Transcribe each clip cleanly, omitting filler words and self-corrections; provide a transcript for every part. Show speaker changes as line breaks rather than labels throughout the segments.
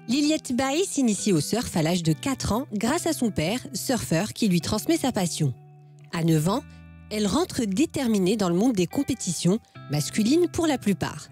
Liliette Bailly s'initie au surf à l'âge de 4 ans grâce à son père, surfeur, qui lui transmet sa passion. À 9 ans, elle rentre déterminée dans le monde des compétitions, masculines pour la plupart.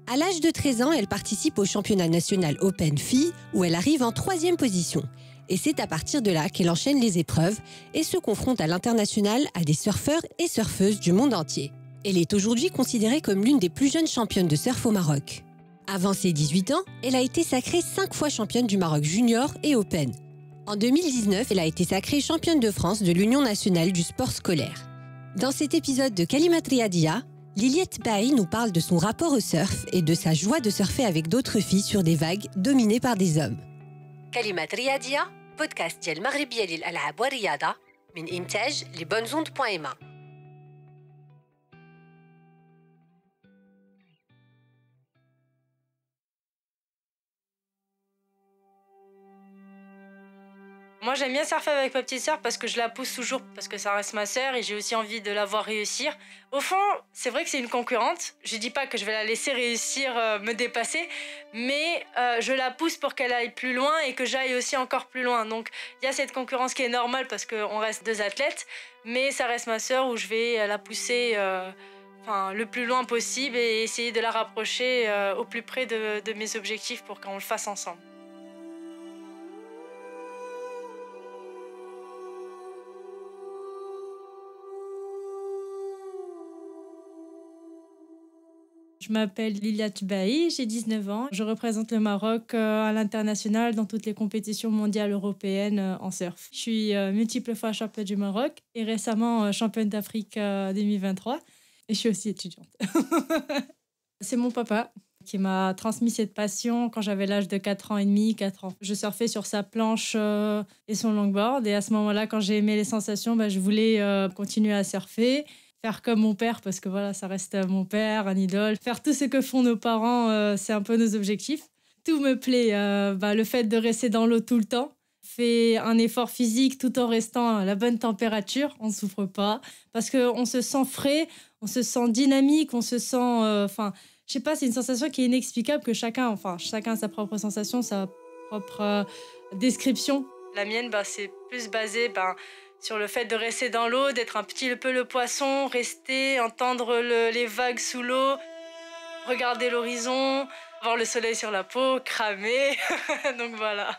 À l'âge de 13 ans, elle participe au championnat national Open Filles où elle arrive en 3e position. Et c'est à partir de là qu'elle enchaîne les épreuves et se confronte à l'international à des surfeurs et surfeuses du monde entier. Elle est aujourd'hui considérée comme l'une des plus jeunes championnes de surf au Maroc. Avant ses 18 ans, elle a été sacrée 5 fois championne du Maroc junior et Open. En 2019, elle a été sacrée championne de France de l'Union nationale du sport scolaire. Dans cet épisode de Kalimat Riyadia, Liliette Bailly nous parle de son rapport au surf et de sa joie de surfer avec d'autres filles sur des vagues dominées par des hommes. Kalimat Riyadia, podcast ديال المغربية للألعاب والرياضة من إنتاج لبونزوند.ma.
Moi, j'aime bien surfer avec ma petite sœur parce que je la pousse toujours, parce que ça reste ma sœur et j'ai aussi envie de la voir réussir. Au fond, c'est vrai que c'est une concurrente. Je dis pas que je vais la laisser réussir, me dépasser, mais je la pousse pour qu'elle aille plus loin et que j'aille aussi encore plus loin. Donc, il y a cette concurrence qui est normale parce qu'on reste 2 athlètes, mais ça reste ma sœur où je vais la pousser le plus loin possible et essayer de la rapprocher au plus près de mes objectifs pour qu'on le fasse ensemble. Je m'appelle Liliette Bailly, j'ai 19 ans. Je représente le Maroc à l'international dans toutes les compétitions mondiales européennes en surf. Je suis multiple fois championne du Maroc et récemment championne d'Afrique 2023. Et je suis aussi étudiante. C'est mon papa qui m'a transmis cette passion quand j'avais l'âge de 4 ans et demi, 4 ans. Je surfais sur sa planche et son longboard. Et à ce moment-là, quand j'ai aimé les sensations, je voulais continuer à surfer. Faire comme mon père, parce que voilà, ça reste mon père, un idole. Faire tout ce que font nos parents, c'est un peu nos objectifs. Tout me plaît. Le fait de rester dans l'eau tout le temps. Fait un effort physique tout en restant à la bonne température. On ne souffre pas. Parce qu'on se sent frais, on se sent dynamique, on se sent... je sais pas, c'est une sensation qui est inexplicable que chacun a sa propre sensation, sa propre description. La mienne, c'est plus basé... sur le fait de rester dans l'eau, d'être un petit peu le poisson, rester, entendre les vagues sous l'eau, regarder l'horizon, voir le soleil sur la peau, cramer. Donc voilà.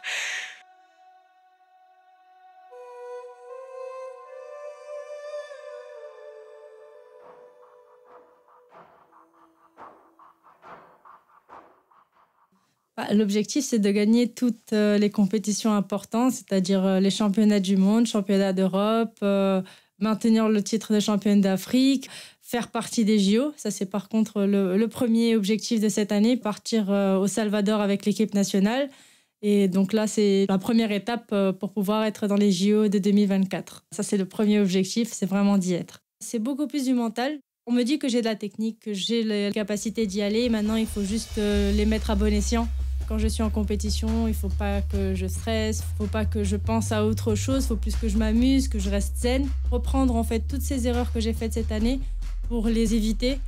L'objectif, c'est de gagner toutes les compétitions importantes, c'est-à-dire les championnats du monde, championnats d'Europe, maintenir le titre de championne d'Afrique, faire partie des JO. Ça, c'est par contre le premier objectif de cette année, partir au Salvador avec l'équipe nationale. Et donc là, c'est la première étape pour pouvoir être dans les JO de 2024. Ça, c'est le premier objectif, c'est vraiment d'y être. C'est beaucoup plus du mental. On me dit que j'ai de la technique, que j'ai la capacité d'y aller. Maintenant, il faut juste les mettre à bon escient. Quand je suis en compétition, il ne faut pas que je stresse, il ne faut pas que je pense à autre chose, il faut plus que je m'amuse, que je reste zen. Reprendre en fait toutes ces erreurs que j'ai faites cette année pour les éviter.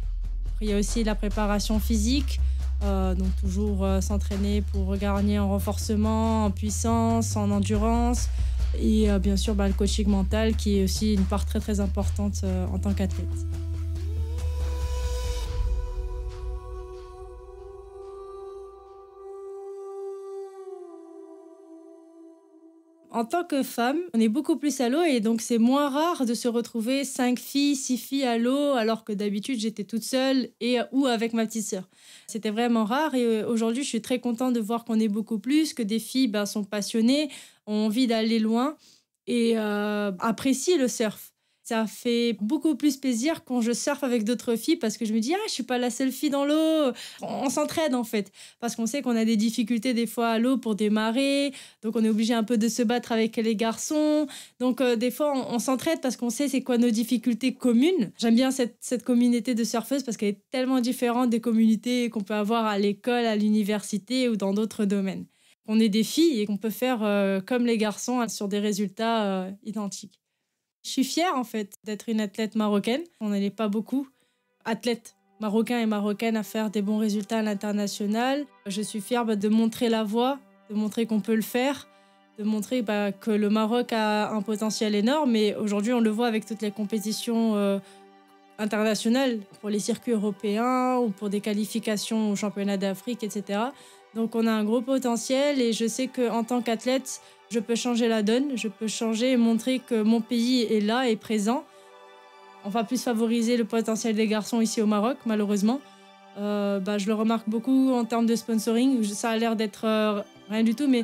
Il y a aussi la préparation physique, donc toujours s'entraîner pour gagner en renforcement, en puissance, en endurance. Et bien sûr, le coaching mental qui est aussi une part très très importante en tant qu'athlète. En tant que femme, on est beaucoup plus à l'eau et donc c'est moins rare de se retrouver 5 filles, 6 filles à l'eau alors que d'habitude j'étais toute seule ou avec ma petite sœur. C'était vraiment rare et aujourd'hui je suis très contente de voir qu'on est beaucoup plus, que des filles sont passionnées, ont envie d'aller loin et apprécient le surf. Ça fait beaucoup plus plaisir quand je surfe avec d'autres filles parce que je me dis je suis pas la seule fille dans l'eau. On s'entraide en fait parce qu'on sait qu'on a des difficultés des fois à l'eau pour démarrer, donc on est obligé un peu de se battre avec les garçons. Donc des fois on s'entraide parce qu'on sait c'est quoi nos difficultés communes. J'aime bien cette communauté de surfeuses parce qu'elle est tellement différente des communautés qu'on peut avoir à l'école, à l'université ou dans d'autres domaines. On est des filles et qu'on peut faire comme les garçons sur des résultats identiques. Je suis fière en fait d'être une athlète marocaine. On n'en est pas beaucoup athlètes Marocains et Marocaines à faire des bons résultats à l'international. Je suis fière de montrer la voie, de montrer qu'on peut le faire, de montrer que le Maroc a un potentiel énorme. Et aujourd'hui, on le voit avec toutes les compétitions internationales, pour les circuits européens ou pour des qualifications au championnat d'Afrique, etc. Donc on a un gros potentiel et je sais qu'en tant qu'athlète, je peux changer la donne, je peux changer et montrer que mon pays est là, est présent. On va plus favoriser le potentiel des garçons ici au Maroc, malheureusement. Je le remarque beaucoup en termes de sponsoring. Ça a l'air d'être rien du tout, mais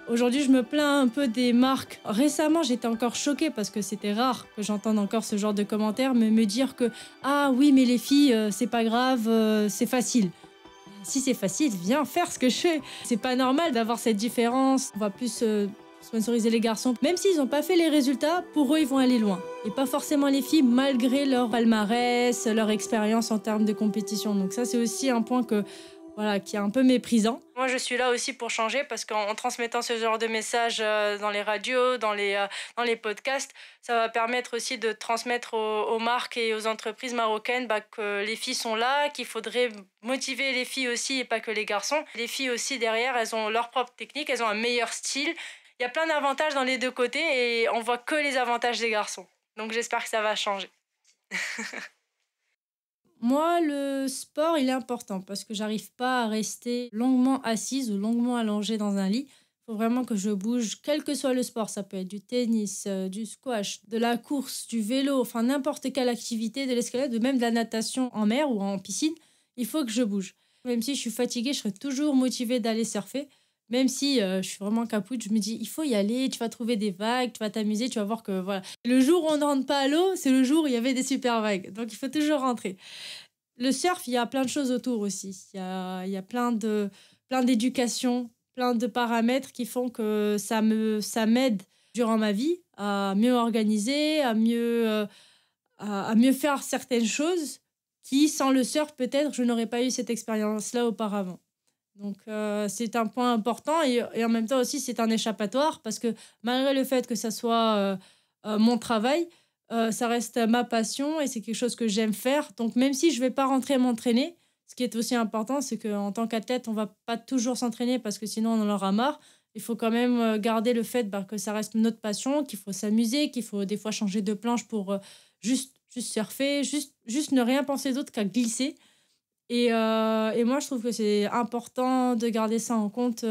aujourd'hui, je me plains un peu des marques. Récemment, j'étais encore choquée parce que c'était rare que j'entende encore ce genre de commentaires, mais me dire que « Ah oui, mais les filles, c'est pas grave, c'est facile ». Si c'est facile, viens faire ce que je fais. C'est pas normal d'avoir cette différence. On va plus sponsoriser les garçons. Même s'ils n'ont pas fait les résultats, pour eux, ils vont aller loin. Et pas forcément les filles, malgré leur palmarès, leur expérience en termes de compétition. Donc ça, c'est aussi un point qui est un peu méprisant. Moi, je suis là aussi pour changer parce qu'en transmettant ce genre de messages dans les radios, dans les podcasts, ça va permettre aussi de transmettre aux marques et aux entreprises marocaines que les filles sont là, qu'il faudrait motiver les filles aussi et pas que les garçons. Les filles aussi, derrière, elles ont leur propre technique, elles ont un meilleur style. Il y a plein d'avantages dans les deux côtés et on voit que les avantages des garçons. Donc j'espère que ça va changer. Moi, le sport, il est important parce que j'arrive pas à rester longuement assise ou longuement allongée dans un lit. Il faut vraiment que je bouge, quel que soit le sport. Ça peut être du tennis, du squash, de la course, du vélo, enfin n'importe quelle activité, de l'escalade, même de la natation en mer ou en piscine. Il faut que je bouge. Même si je suis fatiguée, je serai toujours motivée d'aller surfer. Même si je suis vraiment capoute, je me dis, il faut y aller, tu vas trouver des vagues, tu vas t'amuser, tu vas voir que voilà. Le jour où on ne rentre pas à l'eau, c'est le jour où il y avait des super vagues. Donc, il faut toujours rentrer. Le surf, il y a plein de choses autour aussi. Il y a plein d'éducation, plein de paramètres qui font que ça m'aide durant ma vie à mieux organiser, à mieux faire certaines choses qui, sans le surf, peut-être, je n'aurais pas eu cette expérience-là auparavant. Donc, c'est un point important et en même temps aussi, c'est un échappatoire parce que malgré le fait que ça soit mon travail, ça reste ma passion et c'est quelque chose que j'aime faire. Donc, même si je ne vais pas rentrer m'entraîner, ce qui est aussi important, c'est qu'en tant qu'athlète, on ne va pas toujours s'entraîner parce que sinon, on en aura marre. Il faut quand même garder le fait que ça reste notre passion, qu'il faut s'amuser, qu'il faut des fois changer de planche pour juste surfer, juste ne rien penser d'autre qu'à glisser. Et moi, je trouve que c'est important de garder ça en compte,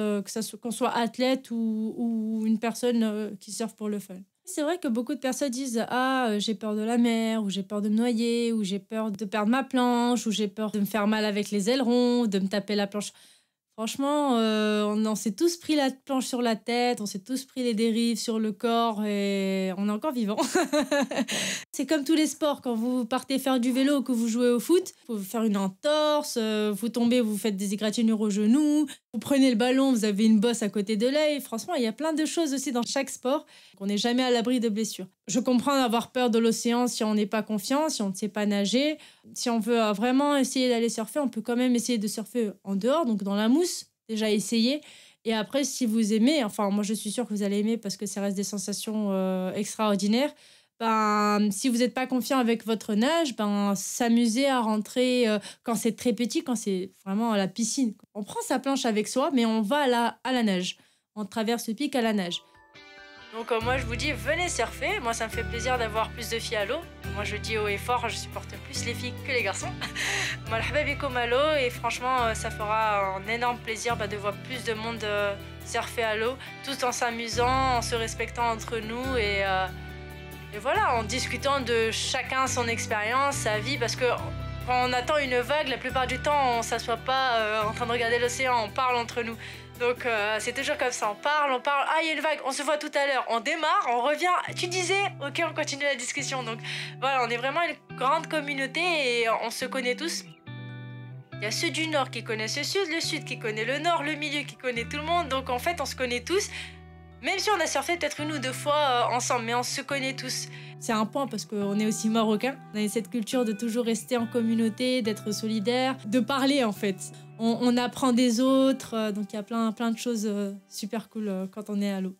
qu'on soit athlète ou une personne qui surfe pour le fun. C'est vrai que beaucoup de personnes disent « Ah, j'ai peur de la mer » ou « J'ai peur de me noyer » ou « J'ai peur de perdre ma planche » ou « J'ai peur de me faire mal avec les ailerons » ou de me taper la planche. Franchement, on s'est tous pris la planche sur la tête, on s'est tous pris les dérives sur le corps et on est encore vivants. C'est comme tous les sports, quand vous partez faire du vélo ou que vous jouez au foot, vous pouvez faire une entorse, vous tombez, vous faites des égratignures au genou, vous prenez le ballon, vous avez une bosse à côté de l'œil. Franchement, il y a plein de choses aussi dans chaque sport. On n'est jamais à l'abri de blessures. Je comprends d'avoir peur de l'océan si on n'est pas confiant, si on ne sait pas nager. Si on veut vraiment essayer d'aller surfer, on peut quand même essayer de surfer en dehors, donc dans la mousse, déjà essayer. Et après, si vous aimez, enfin moi je suis sûre que vous allez aimer parce que ça reste des sensations extraordinaires, si vous n'êtes pas confiant avec votre nage, s'amuser à rentrer quand c'est très petit, quand c'est vraiment à la piscine. On prend sa planche avec soi, mais on va à la nage. On traverse le pic à la nage. Donc moi je vous dis, venez surfer. Moi ça me fait plaisir d'avoir plus de filles à l'eau. Moi je dis haut et fort, je supporte plus les filles que les garçons. Marhaba bikoum à l'eau et franchement ça fera un énorme plaisir de voir plus de monde surfer à l'eau, tout en s'amusant, en se respectant entre nous et voilà, en discutant de chacun son expérience, sa vie, parce que quand on attend une vague, la plupart du temps on ne s'assoit pas en train de regarder l'océan, on parle entre nous. Donc c'est toujours comme ça, on parle, ah il y a une vague, on se voit tout à l'heure, on démarre, on revient, tu disais, ok on continue la discussion. Donc voilà, on est vraiment une grande communauté et on se connaît tous. Il y a ceux du nord qui connaissent le sud qui connaît le nord, le milieu qui connaît tout le monde, donc en fait on se connaît tous. Même si on a surfé peut-être une ou deux fois ensemble, mais on se connaît tous. C'est un point parce qu'on est aussi marocains. On a cette culture de toujours rester en communauté, d'être solidaire, de parler en fait. On apprend des autres, donc il y a plein de choses super cool quand on est à l'eau.